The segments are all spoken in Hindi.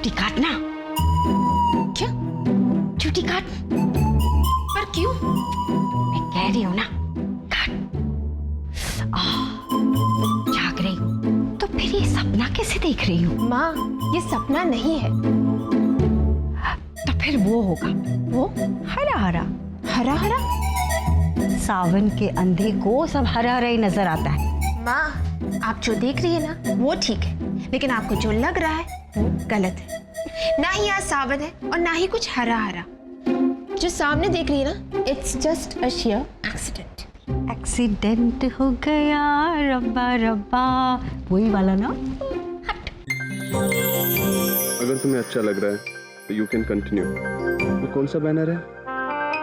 चुटी काटना। क्या? चुटी काट। पर क्यों? मैं कह रही हूँ ना, काट। जाग रही हूँ तो फिर ये सपना कैसे देख रही हूँ? माँ, ये सपना नहीं है। तो फिर वो होगा, वो हरा हरा। हरा हरा? सावन के अंधे को सब हरा हरा ही नजर आता है। माँ, आप जो देख रही है ना वो ठीक है, लेकिन आपको जो लग रहा है वो गलत है। ना ही आज सावन है और ना ही कुछ हरा हरा। जो सामने देख रही है ना, it's just a share accident. Accident हो गया रब्बा रब्बा, वही वाला ना। हट। अगर तुम्हें अच्छा लग रहा है तो यू कैन कंटिन्यू। तो कौन सा बैनर है?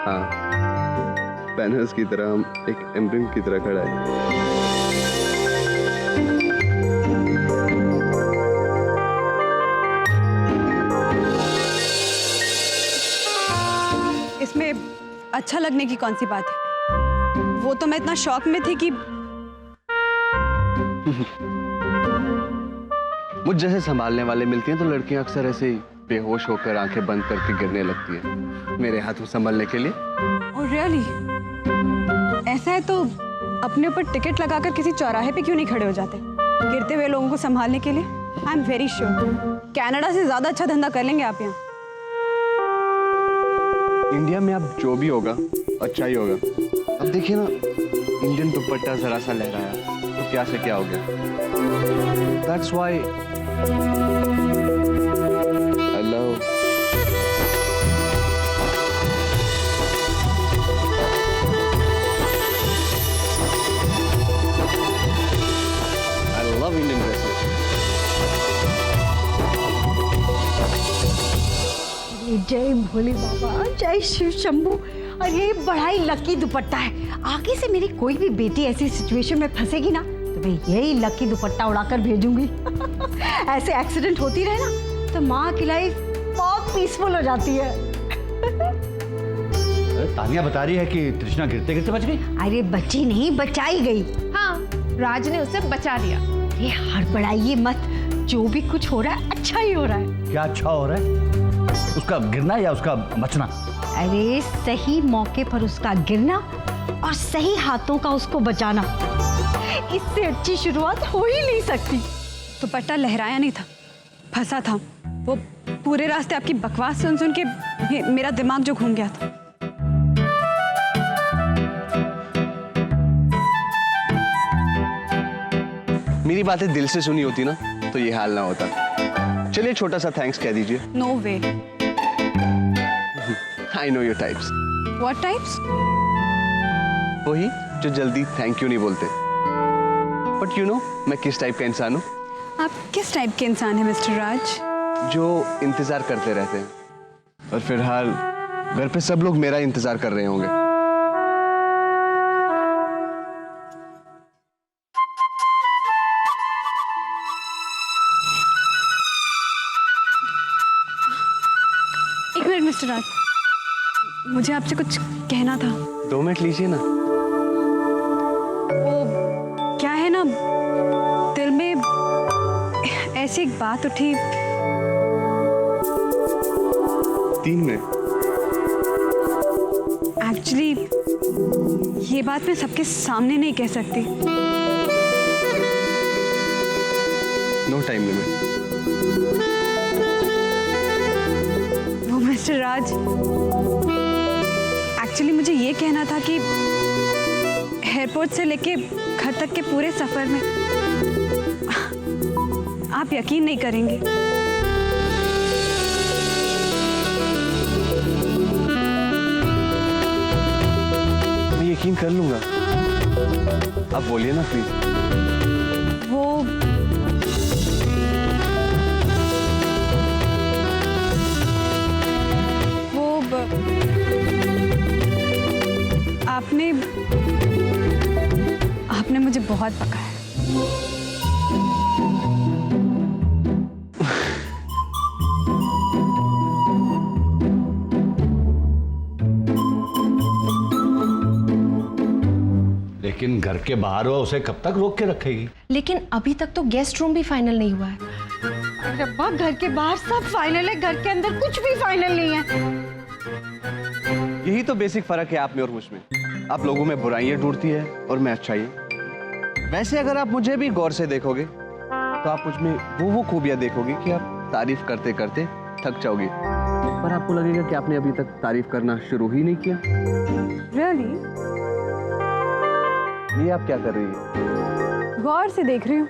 हाँ, बैनर्स की तरह हम एक एम्ब्लम की तरह खड़ा है। इसमें अच्छा लगने की कौन सी बात है? वो तो मैं इतना शौक में थी कि मुझ जैसे संभालने वाले मिलती हैं तो लड़कियां अक्सर ऐसे ही बेहोश होकर आंखें बंद करके गिरने लगती हैं मेरे हाथों संभालने के लिए। और रियली ऐसा है तो अपने ऊपर टिकट लगाकर किसी चौराहे पे क्यों नहीं खड़े हो जाते गिरते हुए लोगों को संभालने के लिए? I am very sure Canada से ज्यादा अच्छा धंधा कर लेंगे आप यहाँ। इंडिया में अब जो भी होगा अच्छा ही होगा। अब देखिए ना, इंडियन दुपट्टा जरा सा लहराया तो क्या से क्या हो गया। That's why I love Indian dresses. जय भोले बाबा, जय शिव शंभू। और ये बड़ा ही लकी दुपट्टा है। आगे से मेरी कोई भी बेटी ऐसी सिचुएशन में फंसेगी ना तो मैं यही लकी दुपट्टा उड़ाकर भेजूंगी। ऐसे एक्सीडेंट होती रहे ना तो माँ की लाइफ बहुत पीसफुल हो जाती है। अरे तानिया बता रही है कि तृष्णा गिरते गिरते बच गई। अरे बची नहीं, बचाई गई। हाँ, राज ने उसे बचा लिया। अरे हड़बड़ाइए मत, जो भी कुछ हो रहा है अच्छा ही हो रहा है। क्या अच्छा हो रहा है? उसका गिरना या उसका बचना? अरे सही मौके पर उसका गिरना और सही हाथों का उसको बचाना, इससे अच्छी शुरुआत हो ही नहीं सकती। दुपट्टा लहराया नहीं था, फंसा था। वो पूरे रास्ते आपकी बकवास सुन सुन के मेरा दिमाग जो घूम गया था। मेरी बातें दिल से सुनी होती ना तो ये हाल ना होता। चलिए छोटा सा थैंक्स कह दीजिए। No way. I know your types. What types? वही जो जल्दी थैंक यू नहीं बोलते। बट यू नो मैं किस टाइप का इंसान हूँ? आप किस टाइप के इंसान हैं मिस्टर राज? जो इंतजार करते रहते हैं और फिलहाल घर पे सब लोग मेरा इंतजार कर रहे होंगे। एक मिनट मिस्टर राज, मुझे आपसे कुछ कहना था। 2 मिनट लीजिए ना। वो क्या है ना, दिल में ऐसी एक बात उठी। 3 मिनट। एक्चुअली ये बात मैं सबके सामने नहीं कह सकती। No time limit. वो मिस्टर राज, एक्चुअली मुझे ये कहना था कि एयरपोर्ट से लेके घर तक के पूरे सफर में आप यकीन नहीं करेंगे, मैं यकीन कर लूंगा। आप बोलिए ना प्लीज। वो आपने मुझे बहुत पकाया। लेकिन घर के बाहर हो, उसे कब तक रोक के रखेगी? लेकिन अभी तक तो गेस्ट रूम भी फाइनल नहीं हुआ है। रब्बा, घर के बाहर सब फाइनल है, घर के अंदर कुछ भी फाइनल नहीं है। यही तो बेसिक फर्क है आप में और मुझ में। आप लोगों में बुराइयां ढूंढती है और मैं अच्छाई। वैसे अगर आप मुझे भी गौर से देखोगे तो आप मुझ में वो खूबियां देखोगे कि आप तारीफ करते करते थक जाओगे, पर आपको लगेगा कि आपने अभी तक तारीफ करना शुरू ही नहीं किया। रियली? ये आप क्या कर रही है? गौर से देख रही हूँ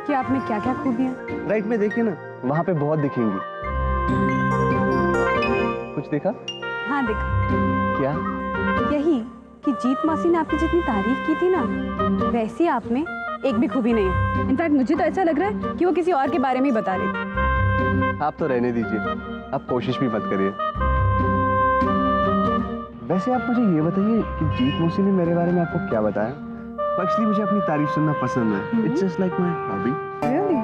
कि आप में क्या क्या खूबियाँ। राइट में देखिए ना, वहां पे बहुत दिखेंगी। कुछ देखा? हाँ देखा। क्या? यही कि जीत मौसी ने आपकी जितनी तारीफ की थी ना, वैसी आप में एक भी खूबी नहीं है। इनफैक्ट मुझे तो ऐसा लग रहा है कि वो किसी और के बारे में ही बता रही थी। आप तो रहने दीजिए, आप कोशिश भी मत करिए। वैसे आप मुझे ये बताइए कि जीत मौसी ने मेरे बारे में आपको क्या बताया? एक्चुअली मुझे अपनी तारीफ सुनना पसंद है। It's just like my hobby. Really?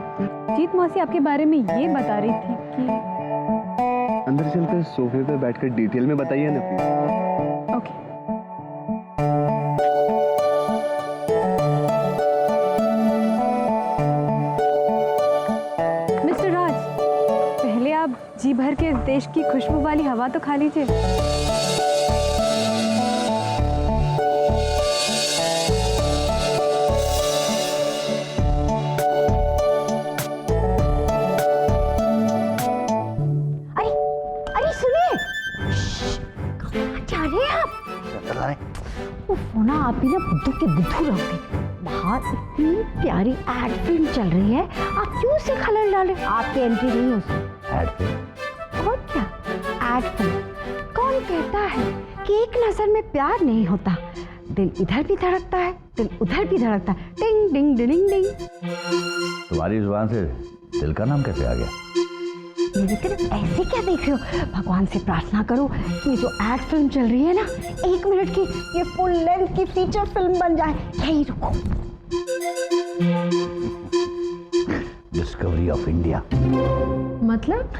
Jeet मौसी आपके बारे में ये बता रही थी कि अंदर चलकर सोफे पे बैठकर डिटेल में बताइए ना प्लीज। ओके। मिस्टर राज, पहले आप जी भर के इस देश की खुशबू वाली हवा तो खा लीजिए। अरे अरे सुनिए, कहाँ जा रहे हैं आप? वो ना आप ही ना बुद्धू के बुद्धू रह गए। बाहर इतनी प्यारी एड फिल्म चल रही है, आप क्यों उसे खलल डाले? आपकी एंट्री नहीं हो उसमें। Ad film? और क्या एड फिल्म? कौन कहता है कि एक नजर में प्यार नहीं होता? दिल इधर भी धड़कता है, दिल उधर भी धड़कता है। टिंग डिंग डिंग डिंग। तुम्हारी जुबान से दिल का नाम कैसे आ गया? मेरी तरफ ऐसे क्या देख रहे हो? भगवान से प्रार्थना करो कि ये जो एड फिल्म चल रही है ना, 1 मिनट की ये फुल लेंथ की फीचर फिल्म बन जाए। यही रुको। Discovery of India. मतलब?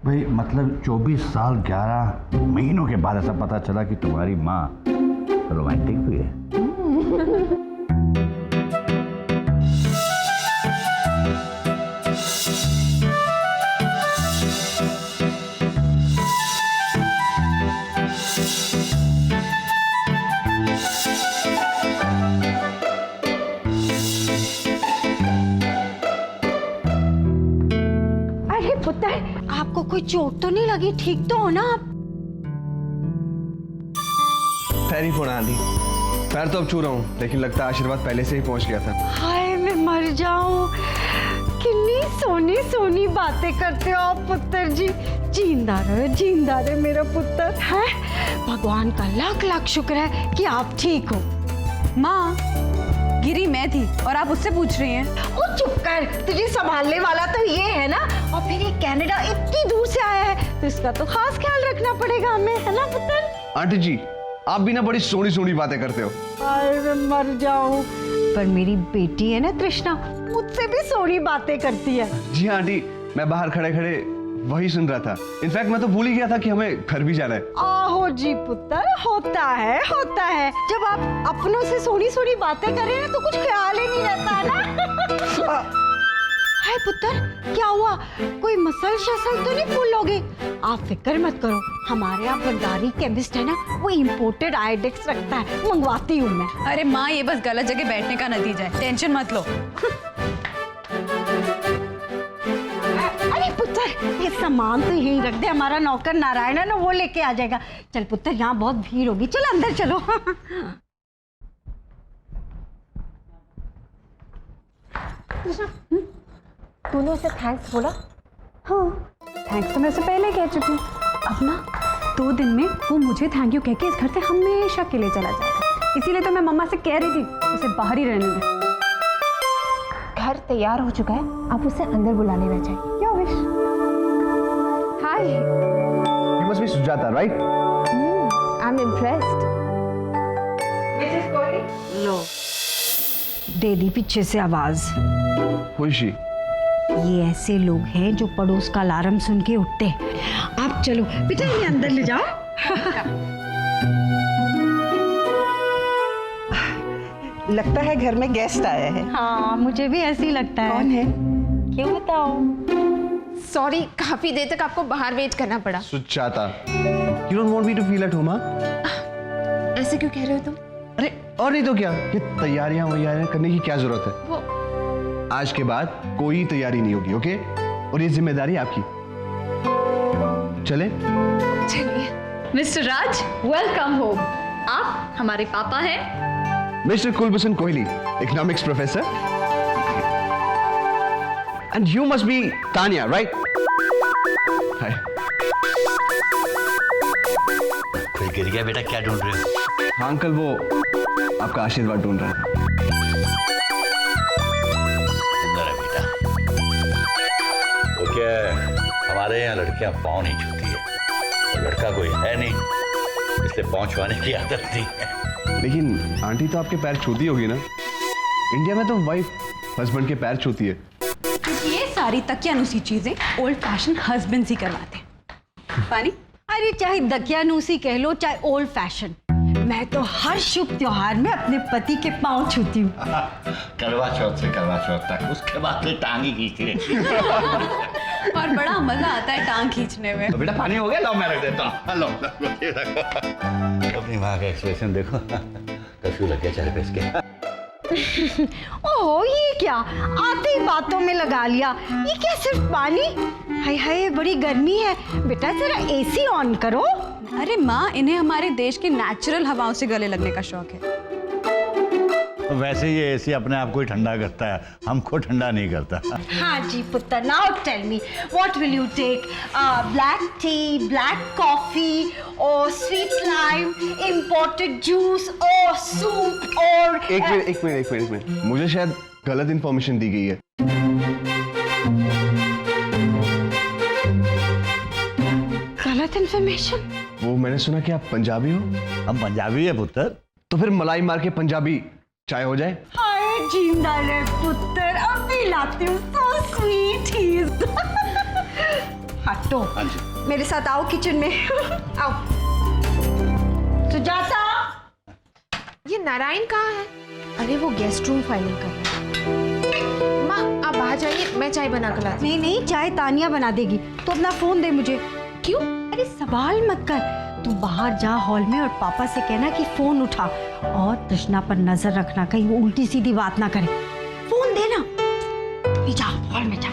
भाई मतलब 24 साल 11 महीनों के बाद ऐसा पता चला कि तुम्हारी माँ रोमांटिक भी है। अरे पुत्र, आपको कोई चोट तो नहीं लगी? ठीक तो हो ना आप? पैरी फोन आंधी, पैर तो अब छू रहा हूँ, लेकिन लगता है आशीर्वाद पहले से ही पहुंच गया था। हाय मैं मर जाऊं। कितनी सोनी सोनी बातें करते हो आप पुत्र जी। जिंदा रहे मेरा पुत्र है। भगवान का लाख लाख शुक्र है कि आप ठीक हो। माँ, गिरी मैं थी और आप उससे पूछ रही हैं। ओ चुप कर, तुझे संभालने वाला तो ये है ना, और फिर ये कनाडा इतनी दूर से आया है तो इसका तो खास ख्याल रखना पड़ेगा हमें, है ना पुत्र? आंटी जी, आप भी ना बड़ी सोनी सोनी बातें करते हो। हाय मैं मर जाऊं। पर मेरी बेटी है ना तृष्णा, मुझसे भी सोनी बातें करती है। जी हाँ आंटी, मैं बाहर खड़े खड़े वही सुन रहा था। इनफैक्ट मैं तो भूल ही गया था कि हमें घर भी जाना है। आहो जी पुत्र, होता है। जब आप अपनों से सोनी सोनी बातें कर रहे हैं तो कुछ ख्याल ही नहीं रहता है ना। हाय पुत्र, क्या हुआ? कोई मसल शसल तो नहीं फूल लोगे? आप फिक्र मत करो, हमारे यहाँ भंडारी केमिस्ट है ना, वो इम्पोर्टेड आयोडेक्स रखता है, मंगवाती हूँ मैं। अरे माँ, ये बस गलत जगह बैठने का नतीजा है, टेंशन मत लो। अरे पुत्र, ये सामान तो यहीं रख दे, हमारा नौकर नारायण है ना, वो लेके आ जाएगा। चल पुत्र, यहाँ बहुत भीड़ होगी, चल अंदर चलो। तूने उसे थैंक्स बोला? हाँ, थैंक्स तो मैं उसे पहले कह चुकी हूँ। अब ना 2 दिन में वो मुझे थैंक यू कह के इस घर से हमेशा के लिए चला जाएगा। इसीलिए तो मैं मम्मा से कह रही थी उसे बाहर ही रहने दें। घर तैयार हो चुका है, आप उसे अंदर बुला लेना चाहिए। क्या wish? Hi. You must be Sujata, right? I am impressed. लो, दे दी पीछे से आवाज। Who is she? ये ऐसे लोग हैं जो पड़ोस का अलार्म सुन के उठते हैं। आप चलो बेटा, इन्हें अंदर ले जाओ। लगता है घर में गेस्ट आया है। हाँ, मुझे भी ऐसे ही लगता है। कौन है? क्यों बताओ? सॉरी, काफी देर तक आपको बाहर वेट करना पड़ा। Sujata, you don't want me to feel at home, हाँ? ऐसे क्यों कह रहे हो तुम? अरे और नहीं तो क्या, ये तैयारियां वैयारियां करने की क्या जरूरत है? वो आज के बाद कोई तैयारी नहीं होगी, ओके? और ये जिम्मेदारी आपकी। चले? चलिए। Mister Raj, welcome home. आप हमारे पापा हैं। Mister Kulbhushan Kohli, economics professor. And you must be Tania, right? Hi. कोई गिर गया बेटा, क्या ढूंढ रहे हो? हाँ अंकल, वो आपका आशीर्वाद ढूंढ रहा था। सुंदर है बेटा। वो क्या है, हमारे यहाँ लड़कियां पाँव नहीं छूती है, और लड़का कोई है नहीं, इसलिए पाँव छुआने की आदत नहीं है। लेकिन आंटी तो आपके पैर छूती होगी ना? इंडिया में तो वाइफ हस्बैंड के पैर छूती है। ये सारी तकियानुसी चीजें ओल्ड फैशन हस्बैंड ही करवाते हैं। पानी? अरे चाहे दकियानूसी कह लो चाहे ओल्ड फैशन, मैं तो हर शुभ त्योहार में अपने पति के पांव छूती हूँ। करवा चौथ से करवा चौथ तक, उसके बाद तो टांगी खींचती रहती है। और बड़ा मजा आता है टांग खींचने में। तो बेटा पानी हो गया, लो मैं रख देता हूँ। लो ये रखो। अपनी माँ का एक्सप्रेशन देखो, कर्फ्यू लग गया 4 पैसे के। ओहो, ये क्या आते ही बातों में लगा लिया। ये क्या सिर्फ पानी? हाय हाय, बड़ी गर्मी है। बेटा जरा एसी ऑन करो। अरे माँ, इन्हें हमारे देश की नेचुरल हवाओं से गले लगने का शौक है। वैसे ये एसी अपने आप को ही ठंडा करता है, हमको ठंडा नहीं करता। हाँ जी पुत्र, now tell me what will you take? Black tea, black coffee और स्वीट लाइम, इंपोर्टेड जूस और सूप और एक मिनट, मुझे शायद गलत इंफॉर्मेशन दी गई है। गलत इंफॉर्मेशन? वो मैंने सुना कि आप पंजाबी हो। हम पंजाबी है पुत्र। तो फिर मलाई मार के पंजाबी चाय हो जाए। हाय जिंदा रे पुत्र, अभी लाती हूँ। So sweet he is. हटो, मेरे साथ आओ किचन में। आओ। सुजाता, ये नारायण कहाँ है? अरे वो गेस्ट रूम फाइनल कर रहा है। माँ आप बाहर जाइए, मैं चाय बना कर लाती नहीं नहीं, चाय तानिया बना देगी। तो अपना फोन दे मुझे। हूँ। क्यों? अरे सवाल मत कर, तू बाहर जा हॉल में और पापा से कहना कि फोन उठा, और कृष्णा पर नजर रखना कहीं वो उल्टी सीधी बात ना करे। फोन देना। ये जा हॉल में जा।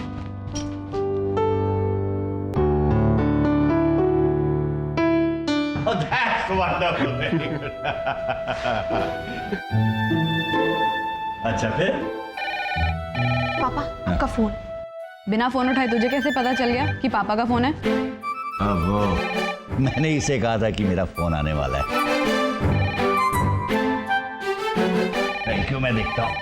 Oh, that's wonderful. Very good. अच्छा फिर? पापा आपका फोन। बिना फोन उठाए तुझे कैसे पता चल गया कि पापा का फोन है? अब वो मैंने इसे कहा था कि मेरा फोन आने वाला है। थैंक यू, मैं देखता हूँ।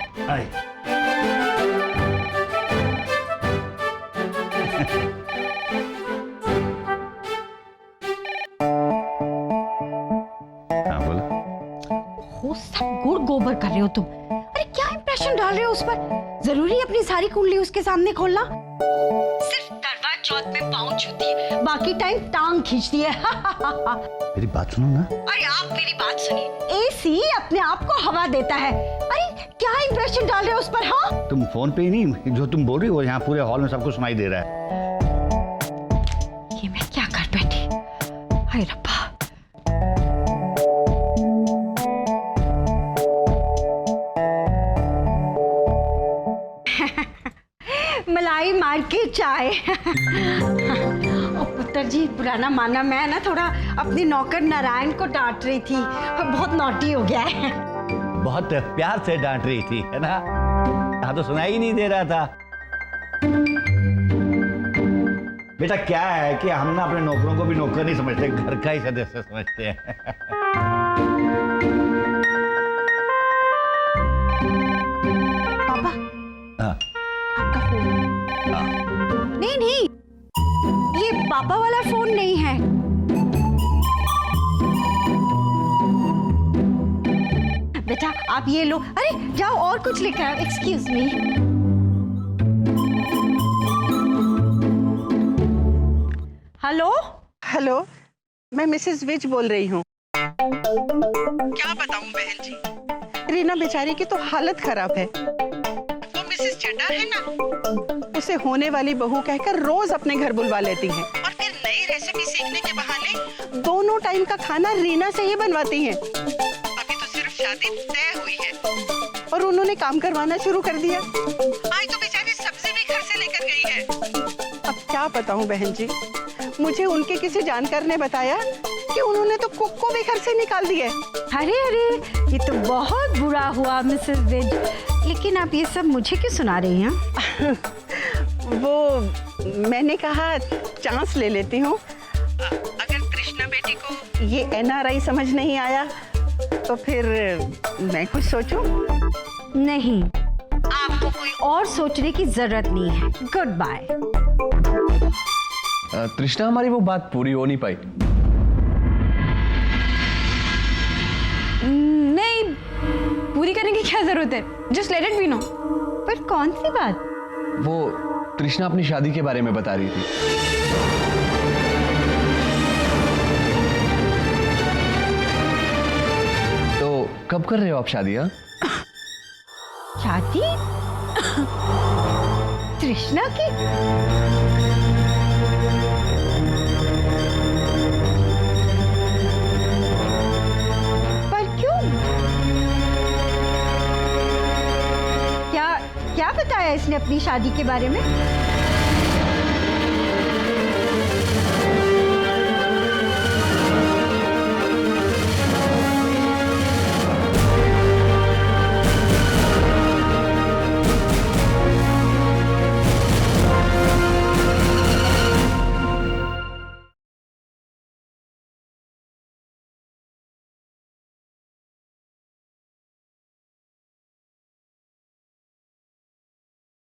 हाँ बोलो। हो सब गुड़ गोबर कर रहे हो तुम। अरे क्या इंप्रेशन डाल रहे हो उस पर? जरूरी अपनी सारी कुंडली उसके सामने खोलना? सिर्फ करवा चौथ में पाँव छूती है, बाकी टाइम टांग खींचती है। मेरी बात सुनो ना। अरे आप मेरी बात सुनिए। एसी अपने आप को हवा देता है। अरे क्या इंप्रेशन डाल रहे हो उस पर? हाँ, तुम फोन पे ही नहीं, जो तुम बोल रही हो यहाँ पूरे हॉल में सबको सुनाई दे रहा है। ये मैं क्या कर बैठी? हाय रब्बा। मलाई मार के चाय। ओ पुत्र जी, पुराना माना मैं ना थोड़ा अपने नौकर नारायण को डांट रही थी, बहुत नॉटी हो गया है। बहुत प्यार से डांट रही थी, है ना? हाँ तो सुनाई ही नहीं दे रहा था। बेटा क्या है कि हम ना अपने नौकरों को भी नौकर नहीं समझते, घर का ही सदस्य समझते हैं। पापा, हाँ, आपका फोन। हाँ। नहीं नहीं, ये पापा वाला फोन नहीं है। बेटा आप ये लो। अरे जाओ और कुछ लेकर आओ। Excuse me. हेलो हेलो, मैं मिसेस विज बोल रही हूँ। क्या बताऊँ बहन जी, रीना बेचारी की तो हालत खराब है। वो मिसेस चटर है ना, उसे होने वाली बहू कहकर रोज अपने घर बुलवा लेती हैं और फिर नई रेसिपी सीखने के बहाने दोनों टाइम का खाना रीना से ही बनवाती हैं। अभी तो सिर्फ शादी तय हुई है और उन्होंने काम करवाना शुरू कर दिया। आज तो बेचारी सब्जी भी घर से लेकर गई है। अब क्या बताऊं बहन जी, मुझे उनके किसी जानकार ने बताया कि उन्होंने तो कुक को भी घर से निकाल दिया। अरे अरे, ये तो बहुत बुरा हुआ मिसेस विज। लेकिन आप ये सब मुझे क्यों सुना रही हैं? वो मैंने कहा चांस ले लेती हूँ। अगर कृष्णा बेटी को ये NRI समझ नहीं आया तो फिर मैं कुछ सोचूं? नहीं, आपको कोई और सोचने की जरूरत नहीं है। Good bye. तृष्णा, हमारी वो बात पूरी हो नहीं पाई। नहीं, पूरी करने की क्या जरूरत है? Just let it be no. पर कौन सी बात? वो तृष्णा अपनी शादी के बारे में बता रही थी। तो कब कर रहे हो आप शादी? हाँ, शादी? तृष्णा की? पर क्यों? क्या बताया इसने अपनी शादी के बारे में?